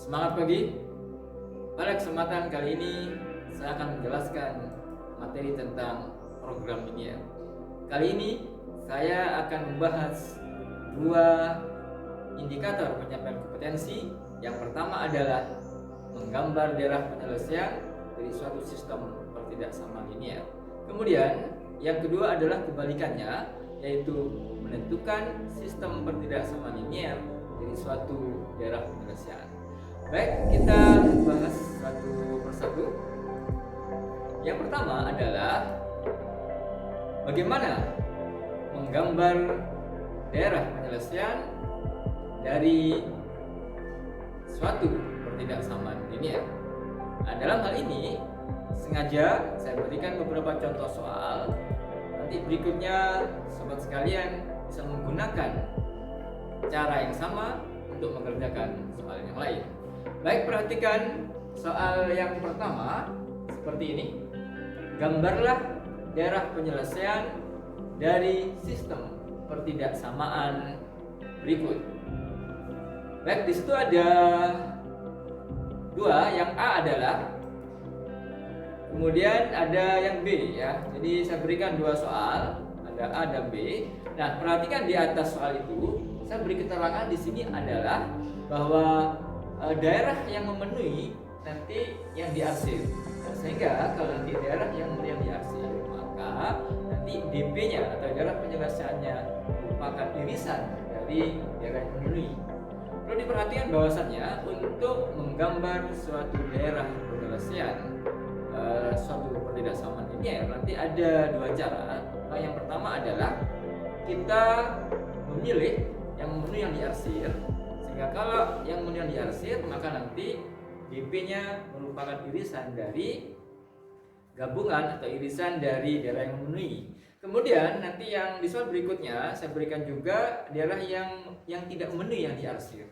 Semangat pagi. Pada kesempatan kali ini saya akan menjelaskan materi tentang program linear. Kali ini saya akan membahas dua indikator pencapaian kompetensi. Yang pertama adalah menggambar daerah penyelesaian dari suatu sistem pertidaksamaan linear. Kemudian yang kedua adalah kebalikannya, yaitu menentukan sistem pertidaksamaan linear dari suatu daerah penyelesaian. Baik, kita bahas satu persatu. Yang pertama adalah bagaimana menggambar daerah penyelesaian dari suatu pertidaksamaan linear. Nah, dalam hal ini sengaja saya berikan beberapa contoh soal. Nanti berikutnya sobat sekalian bisa menggunakan cara yang sama untuk mengerjakan soal yang lain. Baik, perhatikan soal yang pertama seperti ini. Gambarlah daerah penyelesaian dari sistem pertidaksamaan berikut. Baik, di situ ada dua, yang A adalah, kemudian ada yang B ya. Jadi saya berikan dua soal, ada A dan B. Nah, perhatikan di atas soal itu saya beri keterangan di sini adalah bahwa daerah yang memenuhi nanti yang diarsir. Nah, sehingga kalau nanti daerah yang diarsir, maka nanti DP-nya atau daerah penyelesaiannya merupakan irisan dari daerah yang memenuhi. Perlu diperhatikan bahwasannya untuk menggambar suatu daerah penyelesaian suatu pertidaksamaan linear nanti ada dua cara. Nah, yang pertama adalah kita memilih yang memenuhi yang diarsir, sehingga kalau yang memenuhi yang diarsir maka nanti DP-nya merupakan irisan dari gabungan atau irisan dari daerah yang memenuhi. Kemudian nanti yang di soal berikutnya saya berikan juga daerah yang tidak memenuhi yang diarsir.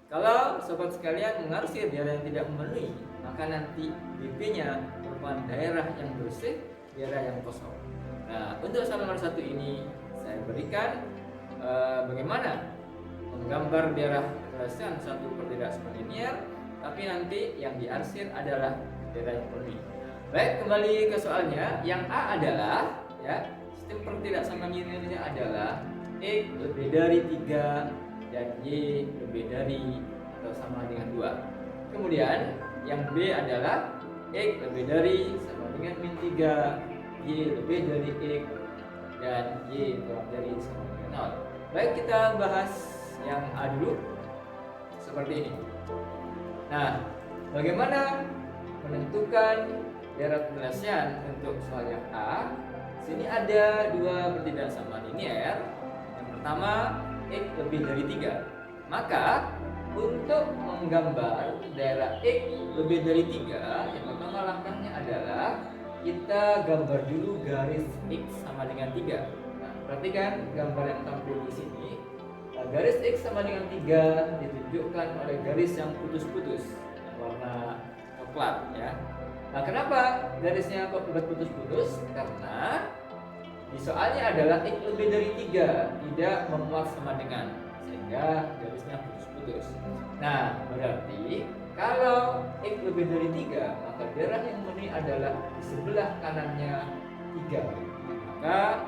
Kalau sobat sekalian mengarsir daerah yang tidak memenuhi, maka nanti DP-nya merupakan daerah yang bersih, daerah yang kosong. Nah, untuk soal nomor 1 ini saya berikan bagaimana menggambar daerah penyelesaian satu pertidaksamaan linear, tapi nanti yang diarsir adalah daerah yang memenuhi. Baik, kembali ke soalnya. Yang A adalah ya, sistem pertidaksamaan linearnya adalah X lebih dari 3 dan Y lebih dari atau sama dengan 2. Kemudian yang B adalah X lebih dari sama dengan min 3, Y lebih dari X, dan Y kurang dari sama dengan 0. Baik, kita bahas yang A dulu seperti ini. Nah, bagaimana menentukan daerah penyelesaian untuk soal yang A? Sini ada dua pertidaksamaan linear. Yang pertama X lebih dari 3. Maka untuk menggambar daerah X lebih dari 3, yang pertama langkahnya adalah kita gambar dulu garis X sama dengan 3. Nah, perhatikan gambar yang tampil di sini. Nah, garis X sama dengan 3 ditunjukkan oleh garis yang putus-putus yang warna coklat ya. Nah, kenapa garisnya kok putus-putus? Karena di soalnya adalah X lebih dari 3 tidak memuat sama dengan, sehingga garisnya putus-putus. Nah, berarti kalau X lebih dari 3, maka daerah yang memenuhi adalah di sebelah kanannya 3. Maka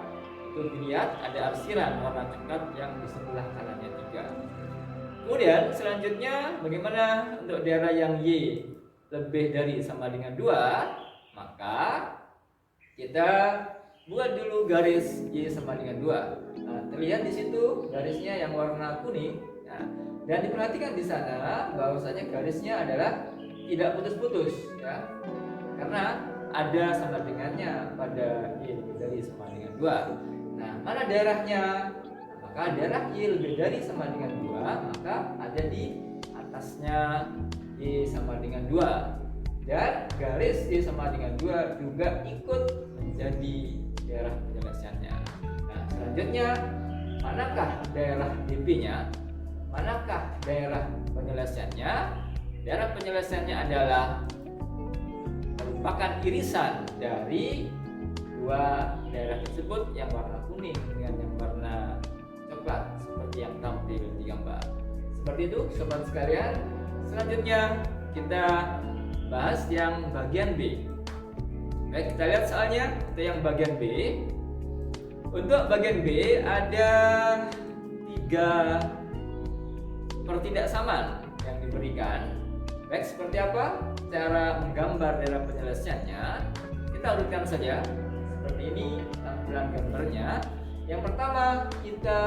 itu dilihat ada arsiran warna coklat yang di sebelah kanannya 3. Kemudian selanjutnya bagaimana untuk daerah yang Y lebih dari sama dengan 2? Maka kita buat dulu garis Y sama dengan 2. Nah, terlihat di situ garisnya yang warna kuning. Nah, dan diperhatikan di sana bahwasanya garisnya adalah tidak putus-putus ya. Karena ada sama dengannya pada Y lebih dari sama dengan 2. Nah, mana daerahnya? Maka daerah Y lebih dari sama dengan 2, maka ada di atasnya Y sama dengan 2. Dan garis Y sama dengan 2 juga ikut menjadi daerah penyelesaiannya. Nah, selanjutnya manakah daerah DP-nya? Manakah daerah penyelesaiannya? Daerah penyelesaiannya adalah merupakan irisan dari dua daerah tersebut, yang warna kuning dengan yang warna coklat seperti yang tampil di gambar. Seperti itu sobat sekalian, selanjutnya kita bahas yang bagian B. Baik, kita lihat soalnya itu yang bagian B. Untuk bagian B ada 3 pertidaksamaan yang diberikan. Baik, seperti apa cara menggambar dalam penyelesaiannya? Kita urutkan saja seperti ini tampilan gambarnya. Yang pertama kita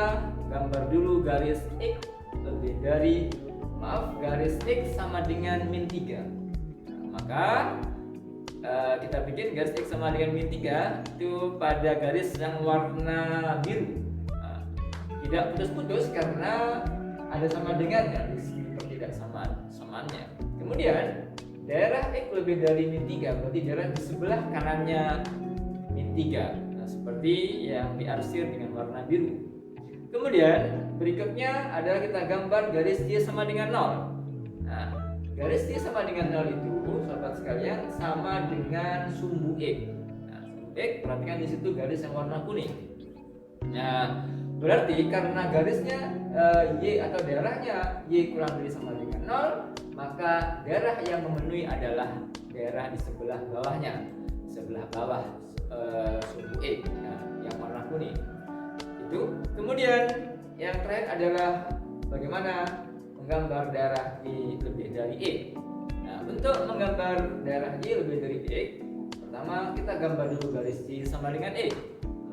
gambar dulu garis X lebih dari garis X sama dengan min 3. Nah, maka kita bikin garis X sama dengan min 3 itu pada garis yang warna biru. Nah, tidak putus-putus karena ada sama dengannya di sini pertidaksamaannya. Kemudian daerah X lebih dari min 3 berarti daerah di sebelah kanannya min 3. Nah, seperti yang diarsir dengan warna biru. Kemudian berikutnya adalah kita gambar garis Y sama dengan 0. Nah, garis Y sama dengan 0 itu sahabat sekalian sama dengan sumbu X. Nah, sumbu X perhatikan di situ garis yang warna kuning. Nah, berarti karena garisnya Y atau daerahnya Y kurang dari sama dengan 0, maka daerah yang memenuhi adalah daerah di sebelah bawahnya, sebelah bawah sumbu X, nah, yang warna kuning. Itu. Kemudian yang terakhir adalah bagaimana menggambar daerah Y lebih dari X. Nah, untuk menggambar daerah Y lebih dari X, pertama kita gambar dulu garis Y sama dengan X.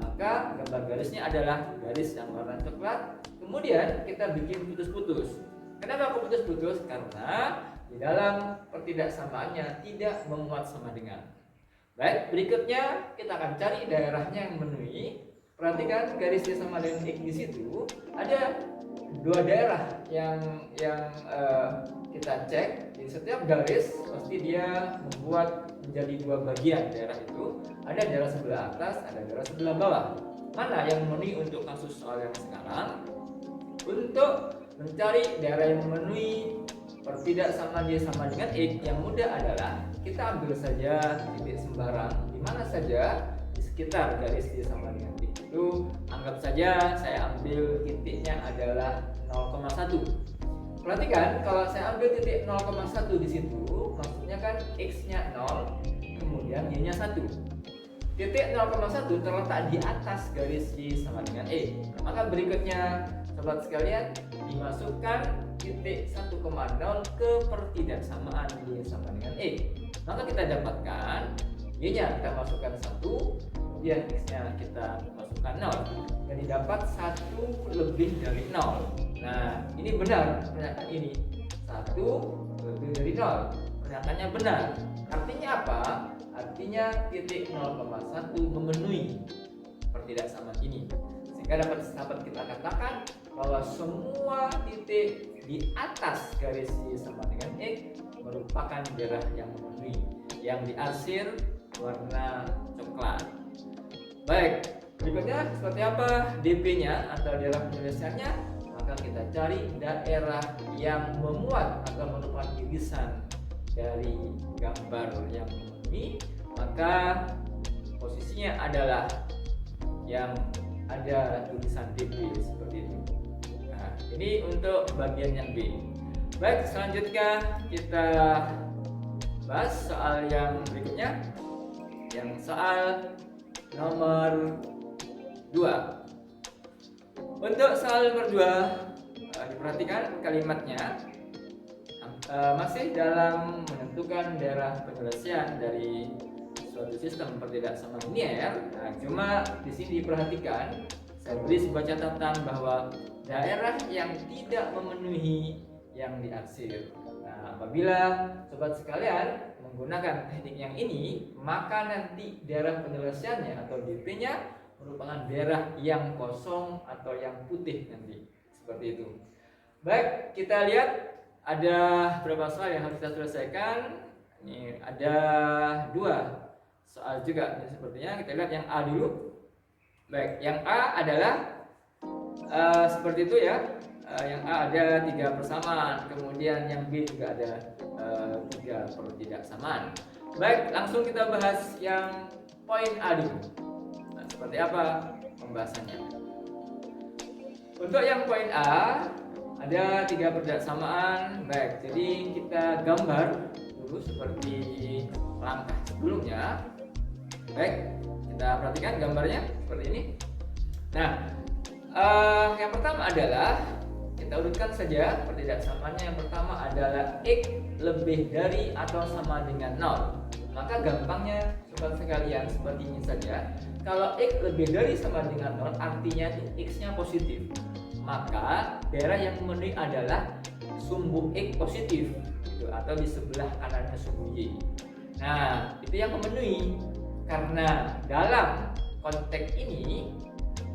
Maka gambar garisnya adalah garis yang warna coklat. Kemudian kita bikin putus-putus. Kenapa aku putus-putus? Karena di dalam pertidaksamaannya tidak memuat sama dengan. Baik, berikutnya kita akan cari daerahnya yang memenuhi. Perhatikan garis Y sama dengan X di situ ada 2 daerah yang kita cek. Di setiap garis pasti dia membuat menjadi 2 bagian daerah itu. Ada daerah sebelah atas, ada daerah sebelah bawah. Mana yang memenuhi untuk kasus soal yang sekarang? Untuk mencari daerah yang memenuhi pertidaksamaan Y sama dengan X, yang mudah adalah kita ambil saja titik sembarang di mana saja di sekitar garis Y sama dengan X itu. Anggap saja saya ambil titiknya adalah 0,1. Perhatikan kalau saya ambil titik 0,1 di situ, maksudnya kan X-nya 0, kemudian Y-nya 1. Titik 0,1 terletak di atas garis Y sama dengan E. Maka berikutnya sobat sekalian dimasukkan titik 1,0 ke pertidaksamaan Y sama dengan E. Maka kita dapatkan Y-nya kita masukkan 1, kemudian X-nya kita masukkan 0. Jadi dapat 1 lebih dari 0. Nah, ini benar pernyataan ini. 1 lebih dari 0. Pernyataannya benar. Artinya apa? Artinya titik 0,1 memenuhi pertidaksamaan ini. Sehingga dapat kita katakan bahwa semua titik di atas garis Y sama dengan X merupakan daerah yang memenuhi, yang diarsir warna coklat. Baik, berikutnya seperti apa DP-nya atau daerah penyelesaiannya? Maka kita cari daerah yang memuat atau merupakan irisan dari gambar yang memenuhi, maka posisinya adalah yang ada tulisan DP seperti itu. Nah, ini untuk bagian yang B. Baik, selanjutnya kita bahas soal yang berikutnya, yang soal nomor 2. Untuk soal nomor 2, diperhatikan kalimatnya masih dalam menentukan daerah penyelesaian dari suatu sistem pertidaksamaan linier. Nah, cuma di sini diperhatikan, saya beri sebuah catatan bahwa daerah yang tidak memenuhi yang diarsir. Nah, apabila sobat sekalian menggunakan teknik yang ini, maka nanti daerah penyelesaiannya atau DP-nya merupakan daerah yang kosong atau yang putih nanti, seperti itu. Baik, kita lihat ada beberapa soal yang harus kita selesaikan. Ini ada 2 soal juga sepertinya. Kita lihat yang A dulu. Baik, yang A adalah seperti itu ya. Yang A ada 3 persamaan, kemudian yang B juga ada 3 pertidaksamaan. Baik, langsung kita bahas yang poin A dulu. Nah, seperti apa pembahasannya? Untuk yang poin A ada 3 perbedaan. Baik, jadi kita gambar dulu seperti langkah sebelumnya. Baik, kita perhatikan gambarnya seperti ini. Nah, yang pertama adalah kita urutkan saja perbedaannya. Yang pertama adalah X lebih dari atau sama dengan 0. Maka gampangnya sobat sekalian seperti ini saja. Kalau X lebih dari sama dengan 0 artinya itu X-nya positif. Maka daerah yang memenuhi adalah sumbu X positif gitu, atau di sebelah kanannya sumbu Y. Nah, itu yang memenuhi. Karena dalam konteks ini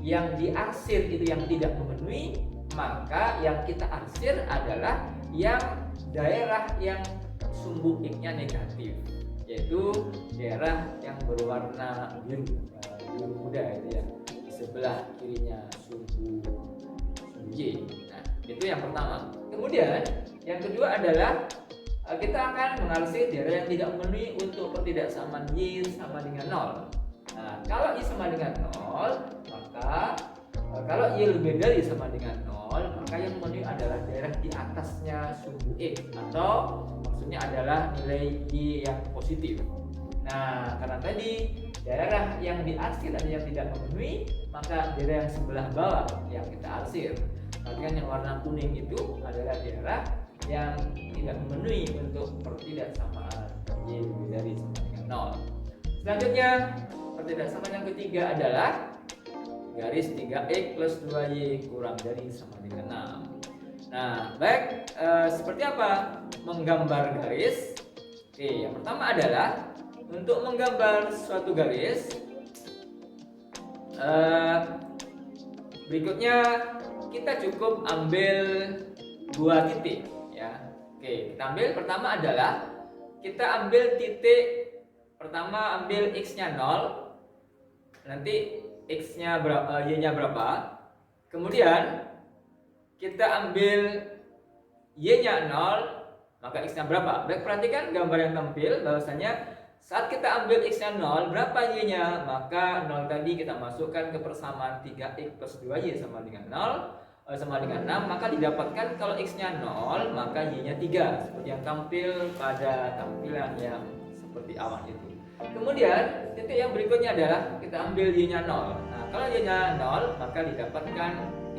yang diarsir itu yang tidak memenuhi, maka yang kita arsir adalah yang daerah yang sumbu X-nya negatif, yaitu daerah yang berwarna biru muda itu ya, di sebelah kirinya sumbu Y. Nah, itu yang pertama. Kemudian yang kedua adalah kita akan mengarsir daerah yang tidak memenuhi untuk ketidaksamaan Y sama dengan 0. Nah, kalau Y sama dengan 0, maka kalau Y lebih dari sama dengan 0, maka yang memenuhi adalah daerah di atasnya sumbu X, atau maksudnya adalah nilai Y yang positif. Nah, karena tadi daerah yang diarsir ada yang tidak memenuhi, maka daerah yang sebelah bawah yang kita arsir. Bagian yang warna kuning itu adalah daerah yang tidak memenuhi untuk pertidaksamaan Y lebih dari sama dengan 0. Selanjutnya, pertidaksamaan yang ketiga adalah garis 3X plus 2Y kurang dari sama dengan 6. Nah, baik, seperti apa menggambar garis? Oke, yang pertama adalah untuk menggambar suatu garis, berikutnya kita cukup ambil 2 titik ya. Oke, kita ambil pertama adalah kita ambil titik pertama, ambil X-nya 0, nanti X-nya berapa, Y-nya berapa. Kemudian kita ambil Y-nya 0, maka X-nya berapa. Baik, perhatikan gambar yang tampil bahwasanya saat kita ambil X-nya 0, berapa Y-nya? Maka 0 tadi kita masukkan ke persamaan 3X plus 2Y sama dengan 0, sama dengan 6. Maka didapatkan kalau X-nya 0, maka Y-nya 3, seperti yang tampil pada tampilan yang seperti awal itu. Kemudian titik yang berikutnya adalah kita ambil Y-nya 0. Nah, kalau Y-nya 0, maka didapatkan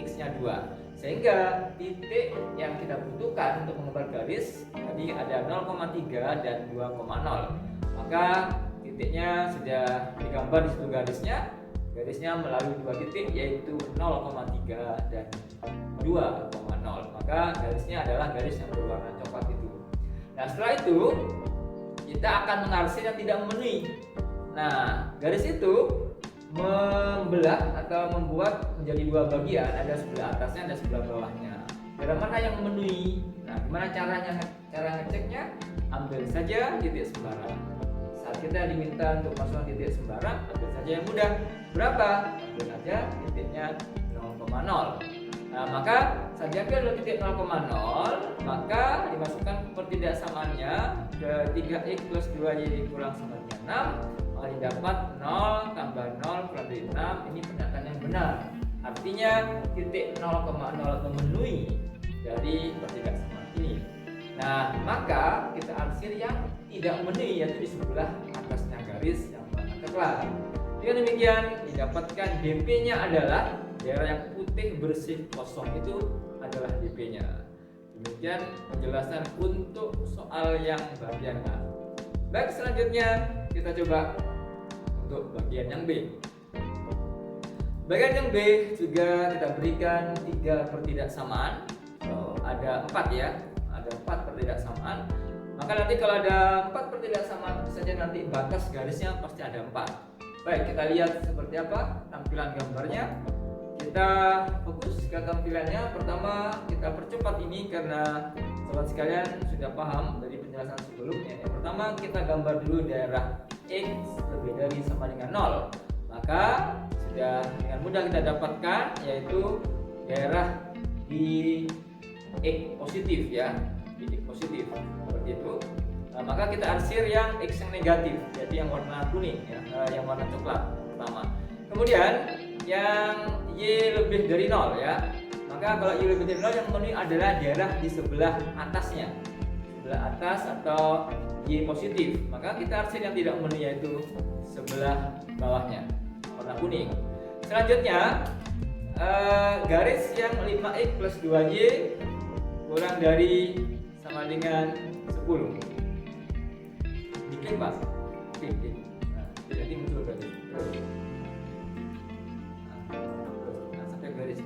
X-nya 2. Sehingga titik yang kita butuhkan untuk menggambar garis tadi ada 0,3 dan 2,0. Maka titiknya sudah digambar di situ garisnya. Garisnya melalui 2 titik, yaitu 0,3 dan 2,0. Maka garisnya adalah garis yang berwarna coklat itu. Nah, setelah itu kita akan mengarsir yang tidak memenuhi. Nah, garis itu membelah atau membuat menjadi 2 bagian, ada sebelah atasnya dan sebelah bawahnya. Daerah mana yang memenuhi? Nah, gimana caranya? Cara ngeceknya, ambil saja titik sembarang. Saat kita diminta untuk masukkan titik sembarang, ambil saja yang mudah. Berapa? Ambil saja titiknya 0,0. Nah, maka saat diambil titik 0,0, maka dimasukkan pertidaksamaannya ke 3X plus 2Y kurang sama dengan 6, maka didapat 0 tambah 0 kurang dari 6. Ini pernyataan yang benar. Artinya titik 0,0 memenuhi dari pertidaksamaan ini. Nah, maka kita arsir yang tidak memenuhi, yaitu di sebelah atasnya garis yang warna coklat. Dengan demikian didapatkan DP-nya adalah daerah yang putih bersih kosong, itu adalah DP-nya. Demikian penjelasan untuk soal yang bagian A. Baik, selanjutnya kita coba untuk bagian yang B. Bagian yang B juga kita berikan 3 pertidaksamaan. Ada 4 ya. Ada 4 pertidaksamaan. Maka nanti kalau ada 4 pertidaksamaan saja, nanti batas garisnya pasti ada 4. Baik, kita lihat seperti apa tampilan gambarnya. Kita fokus ke tampilannya. Pertama, kita percepat ini karena sobat sekalian sudah paham dari penjelasan sebelumnya. Yang pertama, kita gambar dulu daerah X lebih dari sama dengan 0. Maka sudah dengan mudah kita dapatkan, yaitu daerah di X positif ya, di X positif seperti itu. Nah, maka kita arsir yang X yang negatif, yaitu yang warna kuning ya, yang warna coklat pertama. Kemudian yang Y lebih dari 0 ya, maka kalau Y lebih dari 0 yang memenuhi adalah daerah di sebelah atasnya, sebelah atas atau Y positif. Maka kita arsir yang tidak memenuhi yaitu sebelah bawahnya, warna kuning. Selanjutnya garis yang 5x plus 2y kurang dari sama dengan 10. Diklik Pak, klik. Nah, jadi muncul garis. Nah, sampai garis.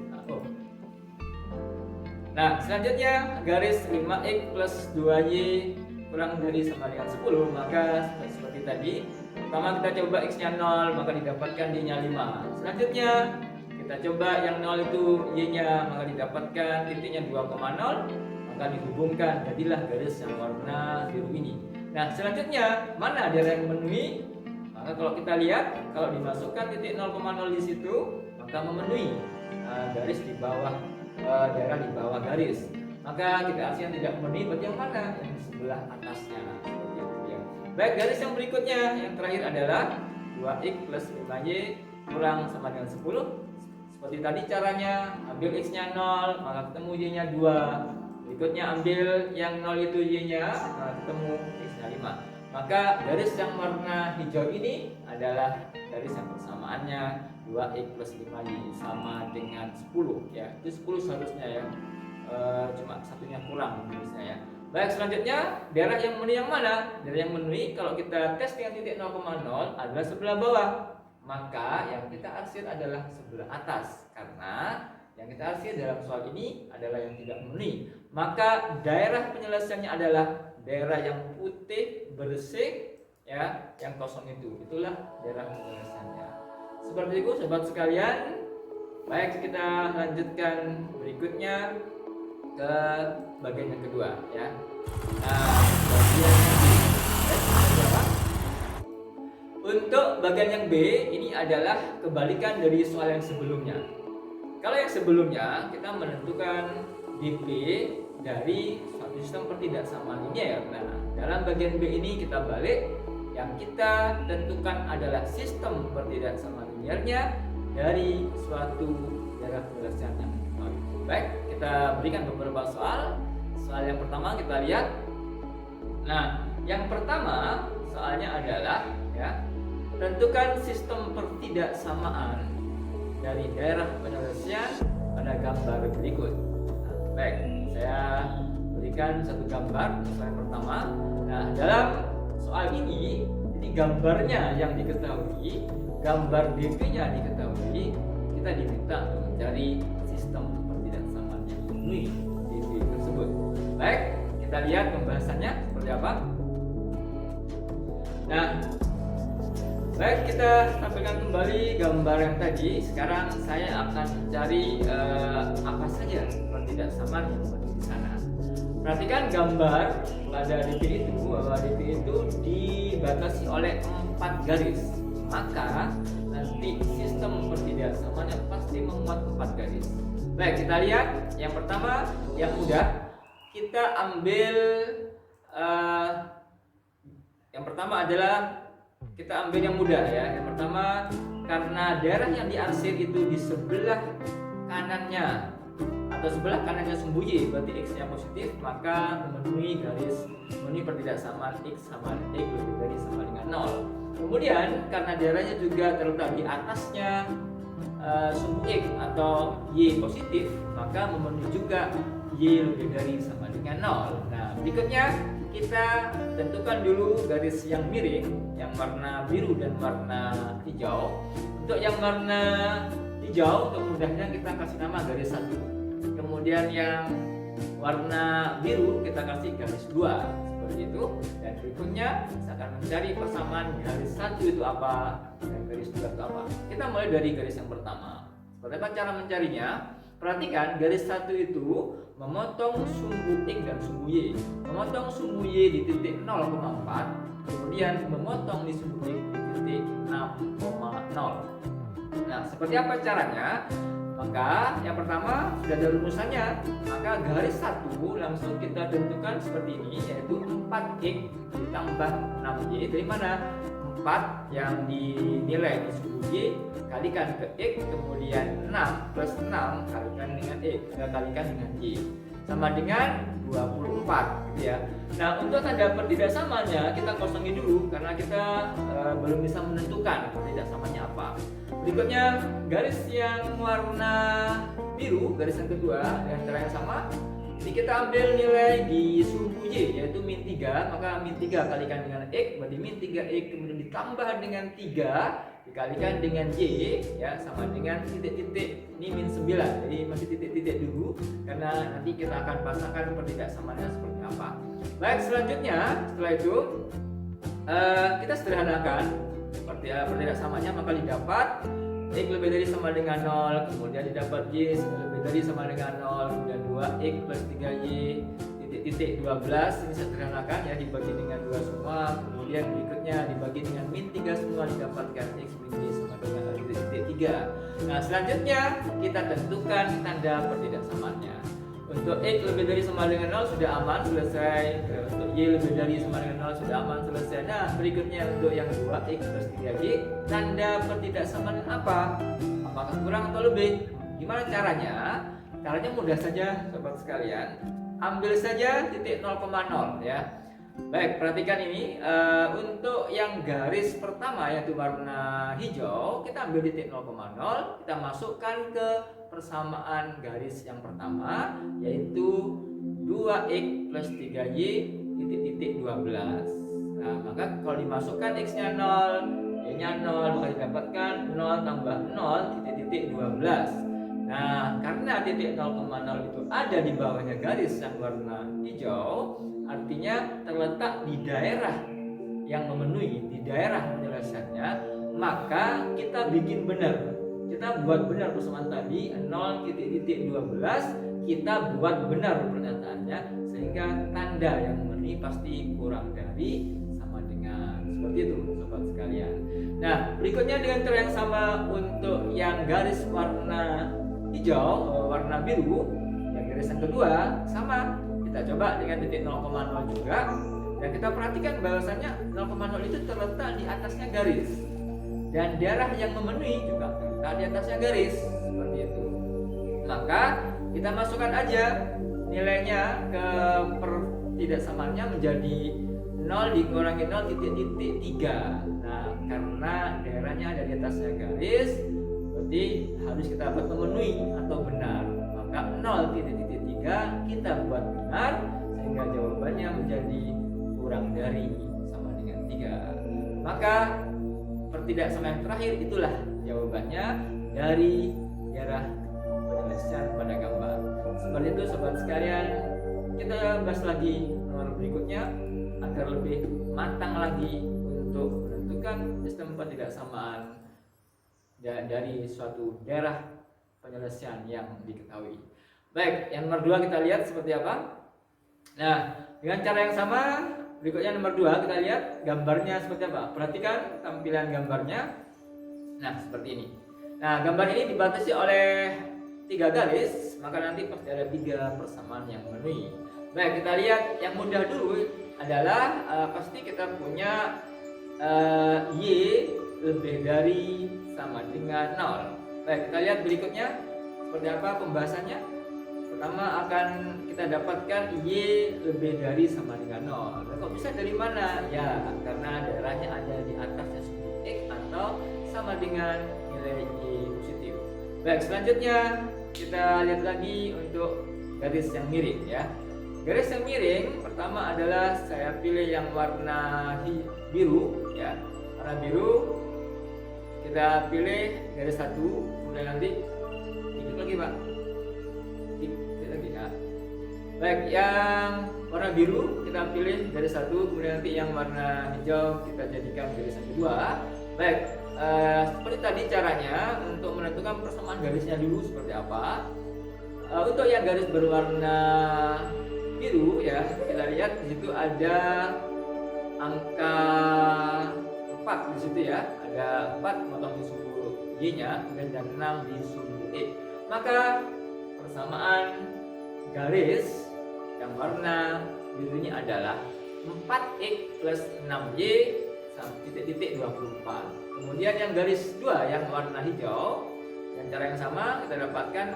Nah, selanjutnya garis 5x plus 2y kurang dari sama dengan 10. Maka seperti tadi, pertama kita coba x-nya 0, maka didapatkan y-nya 5. Selanjutnya kita coba yang 0 itu y-nya, maka didapatkan titiknya 2,0, maka dihubungkan jadilah garis yang warna biru ini. Nah, selanjutnya mana daerah yang memenuhi? Maka kalau kita lihat, kalau dimasukkan titik 0,0 di situ, maka memenuhi garis di bawah, daerah di bawah garis. Maka kita arsir yang tidak memenuhi berarti yang mana? Yang di sebelah atasnya. Seperti itu ya. Baik, garis yang berikutnya yang terakhir adalah 2x plus 5y kurang sama dengan 10. Seperti tadi caranya, ambil x-nya 0, maka ketemu y-nya 2. Berikutnya ambil yang 0 itu y-nya, maka ketemu x-nya 5. Maka garis yang warna hijau ini adalah garis yang persamaannya 2x plus 5y sama dengan 10 ya. Itu 10 seharusnya ya. Cuma satunya kurang tulisnya ya. Baik, selanjutnya daerah yang memenuhi yang mana? Daerah yang memenuhi kalau kita tes dengan titik 0,0 adalah sebelah bawah. Maka yang kita arsir adalah sebelah atas, karena yang kita arsir dalam soal ini adalah yang tidak memenuhi. Maka daerah penyelesaiannya adalah daerah yang putih bersih ya, yang kosong itulah daerah penyelesaiannya. Seperti itu sobat sekalian. Baik, kita lanjutkan berikutnya ke bagian yang kedua ya. Nah, bagian apa? Untuk bagian yang B ini adalah kebalikan dari soal yang sebelumnya. Kalau yang sebelumnya kita menentukan DP dari suatu sistem pertidaksamaan linear. Nah, dalam bagian B ini kita balik, yang kita tentukan adalah sistem pertidaksamaan linearnya dari suatu daerah penyelesaian yang baik. Baik, kita berikan beberapa soal. Soal yang pertama kita lihat. Nah, yang pertama soalnya adalah ya, tentukan sistem pertidaksamaan dari daerah penyelesaian pada gambar berikut. Nah, baik, saya berikan satu gambar soal yang pertama. Nah, dalam soal ini, jadi gambarnya yang diketahui, gambar DP-nya diketahui, kita diminta untuk mencari sistem pertidaksamaan yang memenuhi DP tersebut. Baik, kita lihat pembahasannya seperti apa. Nah, baik, kita tampilkan kembali gambar yang tadi. Sekarang saya akan mencari apa saja pertidaksamaan yang ada di sana. Perhatikan gambar pada DP itu, bahwa DP itu dibatasi oleh 4 garis. Maka nanti sistem pertidaksamaannya pasti memuat 4 garis. Baik, kita lihat yang pertama, yang mudah. Kita ambil yang pertama adalah kita ambil yang mudah ya. Yang pertama, karena daerah yang diarsir itu di sebelah kanannya atau sebelah kanannya sumbu Y, berarti x-nya positif, maka memenuhi pertidaksamaan x sama x lebih dari sama dengan 0. Kemudian karena daerahnya juga terletak di atasnya sumbu x atau y positif, maka memenuhi juga y lebih dari sama dengan 0. Nah, berikutnya kita tentukan dulu garis yang miring, yang warna biru dan warna hijau. Untuk yang warna hijau, untuk mudahnya kita kasih nama garis 1. Kemudian yang warna biru kita kasih garis 2, seperti itu. Dan berikutnya saya akan mencari persamaan garis 1 itu apa dan garis 2 itu apa. Kita mulai dari garis yang pertama. Seperti apa cara mencarinya? Perhatikan, garis 1 itu memotong sumbu X dan sumbu Y. Memotong sumbu Y di titik 0,4, kemudian memotong di sumbu X di titik 6,0. Nah, seperti apa caranya? Maka yang pertama sudah ada rumusannya. Maka garis 1 langsung kita tentukan seperti ini, yaitu 4X ditambah 6Y. Dari mana? 4 4 yang dinilai di sumbu Y kalikan ke X, kemudian 6 plus 6 kalikan dengan X, kalikan dengan Y, sama dengan 24 gitu ya. Nah, untuk tanda pertidaksamanya kita kosongi dulu karena kita belum bisa menentukan pertidaksamanya apa. Berikutnya garis yang warna biru, garis yang kedua dengan cara yang sama. Jadi kita ambil nilai di sumbu Y yaitu min 3, maka min 3 kalikan dengan X, berarti min 3X kemudian ditambah dengan 3 dikalikan dengan Y ya, sama dengan titik-titik, ini min 9, jadi masih titik-titik dulu karena nanti kita akan pasangkan pertidaksamanya seperti apa. Baik, selanjutnya setelah itu kita sederhanakan seperti pertidaksamanya, maka didapat X lebih dari sama dengan 0, kemudian didapat Y lebih dari sama dengan 0, kemudian 2X plus 3Y titik-titik 12, ini sederhanakan ya, dibagi dengan 2 semua, kemudian berikutnya dibagi dengan min 3 semua, didapatkan X min Y sama dengan titik-titik 3. Nah, selanjutnya kita tentukan tanda pertidaksamaannya. Untuk X lebih dari sama dengan 0 sudah aman, selesai. Untuk Y lebih dari sama dengan 0 sudah aman, selesai. Nah, berikutnya untuk yang 2X plus 3Y, tanda pertidaksamaan apa? Apakah kurang atau lebih? Gimana caranya? Caranya mudah saja sobat sekalian. Ambil saja titik 0,0 ya. Baik, perhatikan ini untuk yang garis pertama yaitu warna hijau, kita ambil titik 0,0, kita masukkan ke persamaan garis yang pertama yaitu 2X plus 3Y titik-titik 12. Nah, maka kalau dimasukkan X-nya 0, Y-nya 0, maka didapatkan 0 tambah 0 titik-titik 12. Nah, karena titik 0,0 itu ada di bawahnya garis yang warna hijau, artinya terletak di daerah yang memenuhi, di daerah penyelesaiannya, maka kita bikin benar. Kita buat benar persamaan tadi 0,12, kita buat benar pernyataannya sehingga tanda yang memenuhi pasti kurang dari sama dengan, seperti itu sobat sekalian. Nah, berikutnya dengan cara yang sama untuk yang garis warna hijau, warna biru, yang garis yang kedua sama, kita coba dengan titik 0,0 juga, dan kita perhatikan bahwasannya 0,0 itu terletak di atasnya garis dan daerah yang memenuhi juga terletak di atasnya garis, seperti itu. Maka kita masukkan aja nilainya ke pertidaksamaannya menjadi 0 dikurangi 0 titik-titik 3. Nah, karena daerahnya ada di atasnya garis, berarti harus kita buat memenuhi atau benar. Maka 0 titik-titik 3 kita buat benar sehingga jawabannya menjadi kurang dari sama dengan 3. Maka pertidaksamaan yang terakhir itulah jawabannya dari daerah penyelesaian pada gambar. Seperti itu sobat sekalian, kita bahas lagi nomor berikutnya agar lebih matang lagi untuk menentukan sistem pertidaksamaan dari suatu daerah penyelesaian yang diketahui. Baik, yang nomor 2 kita lihat seperti apa. Nah, dengan cara yang sama, berikutnya nomor 2 kita lihat gambarnya seperti apa. Perhatikan tampilan gambarnya. Nah, seperti ini. Nah, gambar ini dibatasi oleh 3 garis, maka nanti pasti ada 3 persamaan yang memenuhi. Baik, kita lihat yang mudah dulu adalah pasti kita punya Y lebih dari sama dengan 0. Baik, kita lihat berikutnya seperti apa pembahasannya. Pertama akan kita dapatkan Y lebih dari sama dengan 0. Nah, kok bisa dari mana? Ya, karena daerahnya ada di atasnya sumbu X atau sama dengan nilai Y positif. Baik, selanjutnya kita lihat lagi untuk garis yang miring ya. Garis yang miring pertama adalah saya pilih yang warna biru ya. Warna biru kita pilih garis 1, kemudian nanti dikit lagi Pak, dikit lagi ya. Baik, yang warna biru kita pilih garis 1, kemudian nanti yang warna hijau kita jadikan garis yang kedua. Baik, seperti tadi caranya untuk menentukan persamaan garisnya dulu seperti apa. Untuk yang garis berwarna biru ya, kita lihat di situ ada angka 4 di situ ya, ada 4 motong di sumbu Y-nya, kemudian dan 6 di sumbu E. Maka persamaan garis yang warna biru ini adalah 4X plus 6Y titik-titik 24. Kemudian yang garis 2 yang warna hijau, dengan cara yang sama kita dapatkan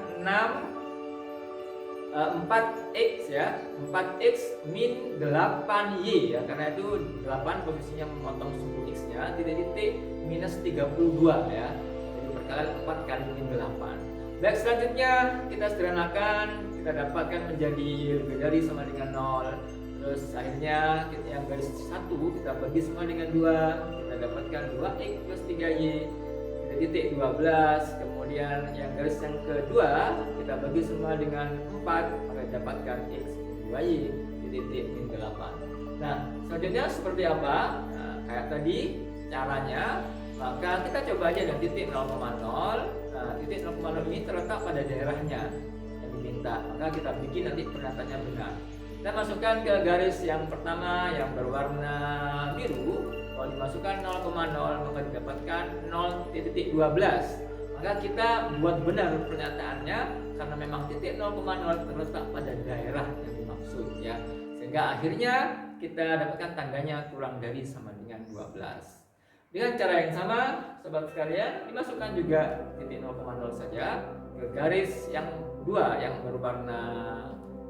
4x ya, 4x min 8y ya, karena itu 8 posisinya memotong suku x nya, titik-titik minus 32 ya, jadi perkalian 4 kali min 8. Baik, selanjutnya kita sederhanakan, kita dapatkan menjadi lebih dari sama dengan 0. Terus akhirnya yang garis 1 kita bagi sama dengan 2, kita dapatkan 2x plus 3y titik 12. Kemudian yang garis yang kedua kita bagi semua dengan 4, maka dapatkan x 2y titik min 8. Nah, selanjutnya seperti apa? Nah, kayak tadi caranya, maka kita coba aja dengan titik 0,0. Nah, titik 0,0 ini terletak pada daerahnya yang diminta, maka kita bikin nanti pernyataannya benar. Kita masukkan ke garis yang pertama yang berwarna biru. Kalau dimasukkan 0,0 maka didapatkan 0.12. Maka kita buat benar pernyataannya karena memang titik 0,0 terletak pada daerah yang dimaksud ya. Sehingga akhirnya kita dapatkan tandanya kurang dari sama dengan 12. Dengan cara yang sama, sobat sekalian, dimasukkan juga titik 0,0 saja ke garis yang 2 yang berwarna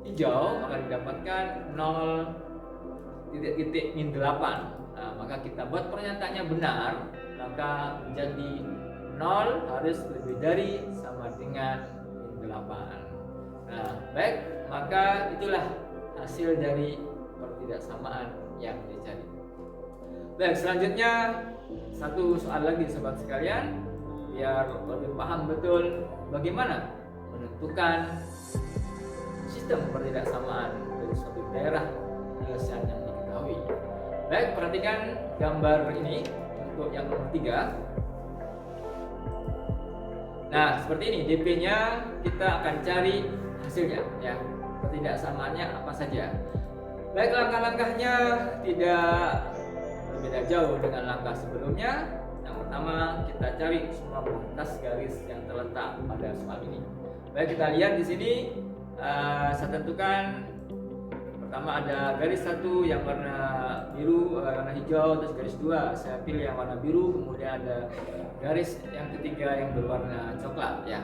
hijau, maka didapatkan 0.titik min 8. Nah, maka kita buat pernyataannya benar, maka menjadi 0 harus lebih dari sama dengan min 8. Nah, baik, maka itulah hasil dari pertidaksamaan yang dicari. Baik, selanjutnya satu soal lagi sobat sekalian, biar lebih paham betul bagaimana menentukan sistem pertidaksamaan dari suatu daerah penyelesaian yang diketahui. Baik, perhatikan gambar ini untuk yang nomor 3. Nah, seperti ini DP-nya kita akan cari hasilnya ya. Pertidaksamaannya apa saja. Baik, langkah-langkahnya tidak berbeda jauh dengan langkah sebelumnya. Yang pertama, kita cari semua batas garis yang terletak pada soal ini. Baik, kita lihat di sini saya tentukan pertama ada garis 1 yang warna biru, warna hijau, terus garis 2 saya pilih yang warna biru, kemudian ada garis yang ketiga yang berwarna coklat ya.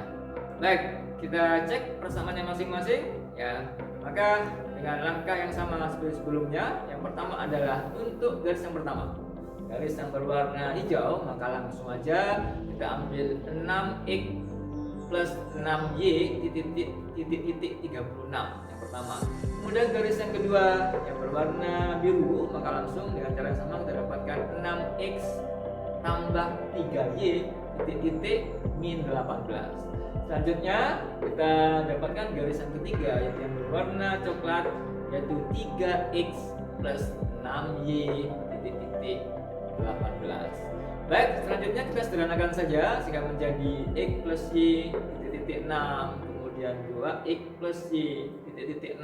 Baik, kita cek persamaannya masing-masing ya. Maka dengan langkah yang sama seperti sebelumnya, yang pertama adalah untuk garis yang pertama, garis yang berwarna hijau, maka langsung aja kita ambil 6x plus 6y titik 36 yang pertama. Kemudian garis yang kedua yang berwarna biru, maka langsung dengan cara yang sama kita dapatkan 6x tambah 3y titik min 18. Selanjutnya kita dapatkan garis yang ketiga yang berwarna coklat, yaitu 3x plus 6y titik 18. Baik, selanjutnya kita sederhanakan saja sehingga menjadi x plus y titik 6, kemudian 2x plus y titik 6,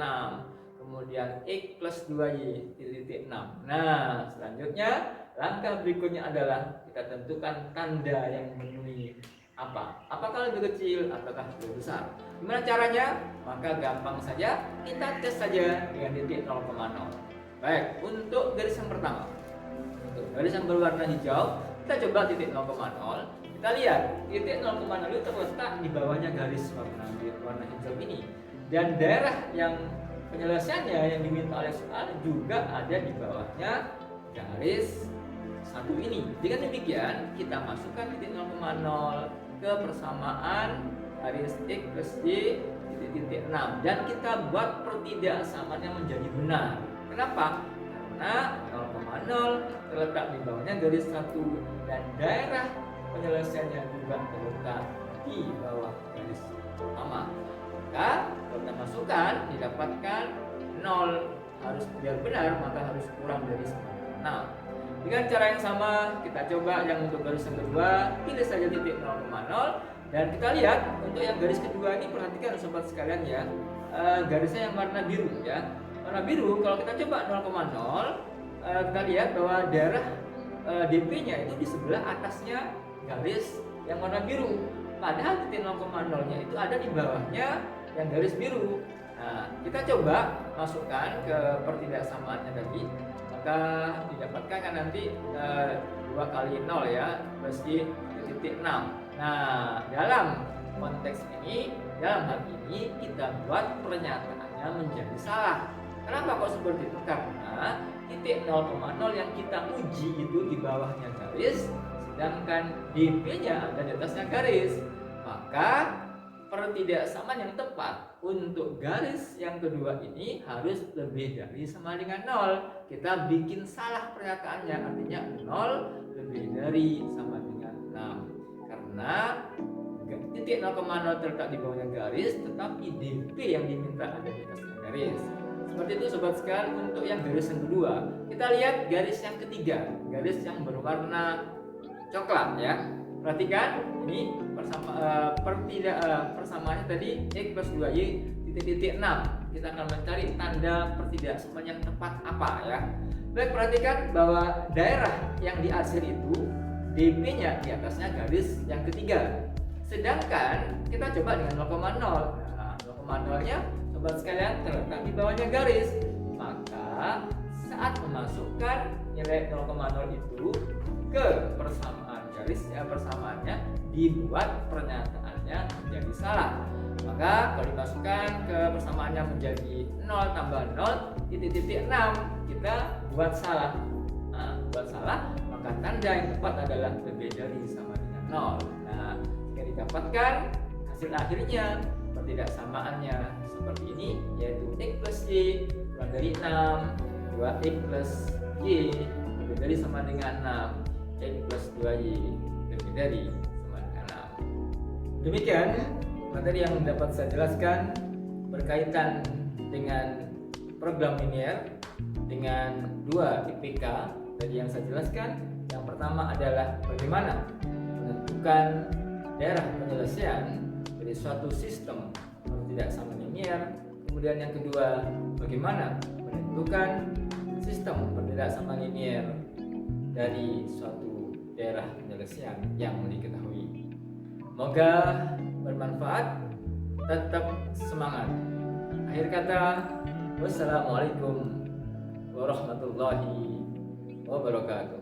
kemudian x plus 2y titik 6. Nah, selanjutnya langkah berikutnya adalah kita tentukan tanda yang memenuhi apa? Apakah lebih kecil ataukah lebih besar? Gimana caranya? Maka gampang saja, kita tes saja dengan titik 0,0. Baik, untuk garis yang pertama, untuk garis yang berwarna hijau, kita coba titik 0,0. Kita lihat titik 0,0 itu terletak di bawahnya garis warna hijau ini, dan daerah yang penyelesaiannya yang diminta oleh soal juga ada di bawahnya garis 1 ini. Dengan demikian kita masukkan titik 0,0 ke persamaan garis x plus y titik 6 dan kita buat pertidaksamaannya menjadi benar. Kenapa? Karena 0,0 terletak di bawahnya garis 1 dan daerah penyelesaiannya juga terletak di bawah garis pertama. Maka kalau kita masukkan didapatkan 0, harus biar benar maka harus kurang dari 9. Dengan cara yang sama kita coba yang untuk garis yang kedua, pilih saja titik 0,0 dan kita lihat untuk yang garis kedua ini, perhatikan sobat sekalian ya, garisnya yang warna biru ya. Warna biru kalau kita coba 0,0, kita lihat bahwa daerah DP-nya itu di sebelah atasnya garis yang warna biru. Padahal titik 0,0-nya itu ada di bawahnya yang garis biru. Nah, kita coba masukkan ke pertidaksamaannya tadi. Maka maka didapatkan kan nanti 2 kali 0 ya, plus Y titik 6. Nah, dalam konteks ini, dalam hal ini kita buat pernyataannya menjadi salah. Kenapa kok seperti itu? Karena titik 0,0 yang kita uji itu di bawahnya garis, sedangkan DP-nya ada di atasnya garis. Maka pertidaksamaan yang tepat untuk garis yang kedua ini harus lebih dari sama dengan 0. Kita bikin salah pernyataannya, artinya 0 lebih dari sama dengan 6. Karena titik 0,0 terletak di bawahnya garis, tetapi DP yang diminta ada di atasnya garis. Seperti itu sobat sekalian untuk yang garis yang kedua. Kita lihat garis yang ketiga, garis yang berwarna coklat ya. Perhatikan ini persamaannya tadi X plus 2Y titik 6. Kita akan mencari tanda pertidaksamaan yang tepat apa ya. Baik, perhatikan bahwa daerah yang di akhir itu DP-nya di atasnya garis yang ketiga. Sedangkan kita coba dengan 0,0. Nah, 0,0-nya sobat sekalian terletak di bawahnya garis. Maka saat memasukkan nilai 0,0 itu ke persamaan garis ya, persamaannya dibuat pernyataannya menjadi salah. Maka kalau dimasukkan ke persamaannya menjadi 0 tambah 0 titik 6, kita buat salah. Nah, buat salah, maka tanda yang tepat adalah lebih dari sama dengan 0. Nah, jika didapatkan hasil akhirnya pertidaksamaannya seperti ini, yaitu X plus Y kurang dari 6, 2X plus Y lebih dari sama dengan 6, X plus 2Y lebih dari sama dengan 6. Demikian materi yang dapat saya jelaskan berkaitan dengan program linear dengan 2 IPK tadi yang saya jelaskan. Yang pertama adalah bagaimana menentukan daerah penyelesaian dari suatu sistem pertidaksamaan linear. Kemudian yang kedua, bagaimana menentukan sistem pertidaksamaan linear dari suatu daerah penyelesaian yang diketahui. Semoga bermanfaat, tetap semangat. Akhir kata, wassalamualaikum warahmatullahi wabarakatuh.